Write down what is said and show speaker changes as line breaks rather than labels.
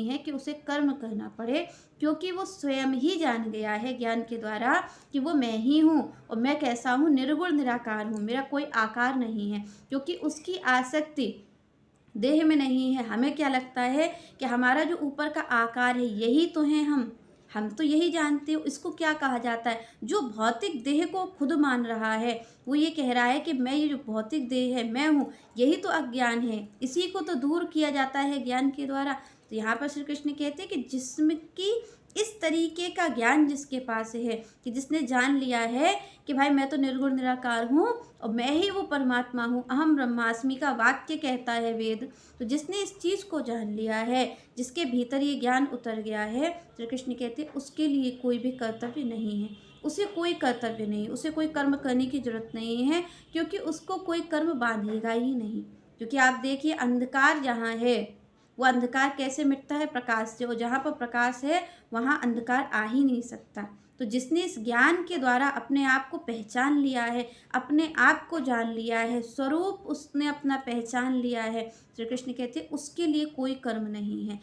नहीं है कि उसे कर्म करना पड़े, क्योंकि वो स्वयं ही जान गया है ज्ञान के द्वारा कि वो मैं ही हूँ और मैं कैसा हूँ, निर्गुण निराकार हूँ, मेरा कोई आकार नहीं है। क्योंकि उसकी आसक्ति देह में नहीं है। हमें क्या लगता है कि हमारा जो ऊपर का आकार है यही तो हैं हम तो यही जानते हो। इसको क्या कहा जाता है? जो भौतिक देह को खुद मान रहा है, वो ये कह रहा है कि मैं ये जो भौतिक देह है मैं हूँ, यही तो अज्ञान है। इसी को तो दूर किया जाता है ज्ञान के द्वारा। तो यहाँ पर श्री कृष्ण कहते हैं कि जिस्म की इस तरीके का ज्ञान जिसके पास है, कि जिसने जान लिया है कि भाई मैं तो निर्गुण निराकार हूँ और मैं ही वो परमात्मा हूँ, अहम ब्रह्मास्मि का वाक्य कहता है वेद। तो जिसने इस चीज़ को जान लिया है, जिसके भीतर ये ज्ञान उतर गया है, श्री कृष्ण कहते हैं उसके लिए कोई भी कर्तव्य नहीं है। उसे कोई कर्तव्य नहीं, उसे कोई कर्म करने की जरूरत नहीं है, क्योंकि उसको कोई कर्म बांधेगा ही नहीं। क्योंकि आप देखिए अंधकार जहाँ है, वो अंधकार कैसे मिटता है? प्रकाश से। और जहाँ पर प्रकाश है वहाँ अंधकार आ ही नहीं सकता। तो जिसने इस ज्ञान के द्वारा अपने आप को पहचान लिया है, अपने आप को जान लिया है, स्वरूप उसने अपना पहचान लिया है, श्री कृष्ण कहते हैं उसके लिए कोई कर्म नहीं है।